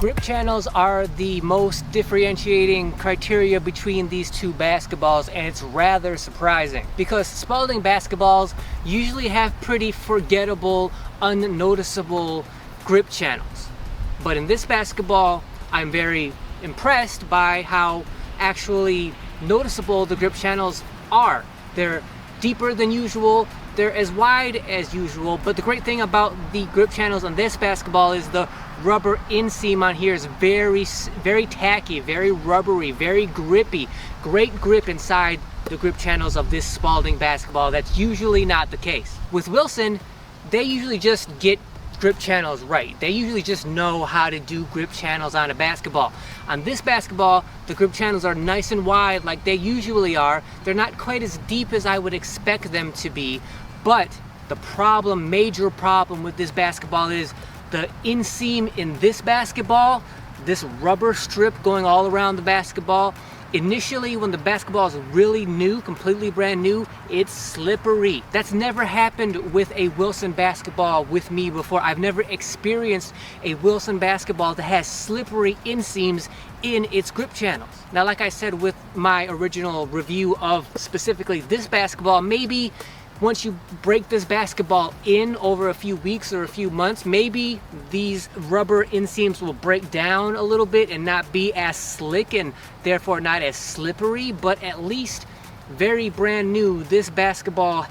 Grip channels are the most differentiating criteria between these two basketballs, and it's rather surprising because Spalding basketballs usually have pretty forgettable, unnoticeable grip channels. But in this basketball, I'm very impressed by how actually noticeable the grip channels are. They're deeper than usual, they're as wide as usual, but the great thing about the grip channels on this basketball is the rubber inseam on here is very tacky, very rubbery, very grippy. Great grip inside the grip channels of this Spalding basketball. That's usually not the case. With Wilson, they usually just get grip channels right. They usually just know how to do grip channels on a basketball. On this basketball, the grip channels are nice and wide like they usually are. They're not quite as deep as I would expect them to be, but the major problem with this basketball is the inseam in this basketball, this rubber strip going all around the basketball. Initially, when the basketball is really new, completely brand new, it's slippery. That's never happened with a Wilson basketball with me before. I've never experienced a Wilson basketball that has slippery inseams in its grip channels. Now, like I said with my original review of specifically this basketball, maybe once you break this basketball in over a few weeks or a few months, maybe these rubber inseams will break down a little bit and not be as slick and therefore not as slippery, but at least very brand new, this basketball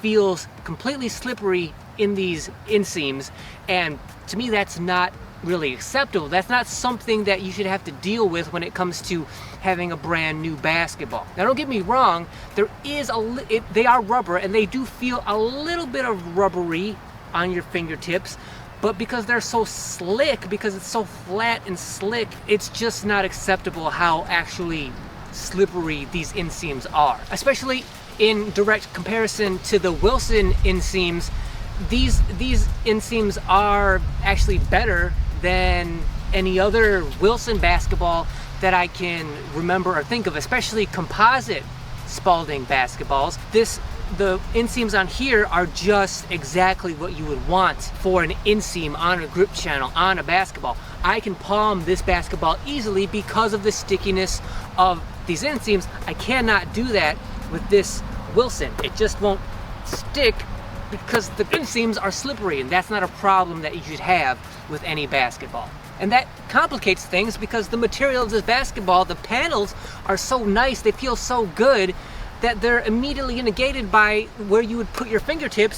feels completely slippery in these inseams, and to me that's not really acceptable. That's not something that you should have to deal with when it comes to having a brand new basketball. Now, don't get me wrong, they are rubber and they do feel a little bit of rubbery on your fingertips, but because they're so slick, because it's so flat and slick, it's just not acceptable how actually slippery these inseams are. Especially in direct comparison to the Wilson inseams, these inseams are actually better than any other Wilson basketball that I can remember or think of, especially composite Spalding basketballs. The inseams on here are just exactly what you would want for an inseam on a grip channel on a basketball. I can palm this basketball easily because of the stickiness of these inseams. I cannot do that with this Wilson. It just won't stick because the inseams are slippery, and that's not a problem that you should have with any basketball. And that complicates things because the material of this basketball, the panels are so nice, they feel so good that they're immediately negated by where you would put your fingertips.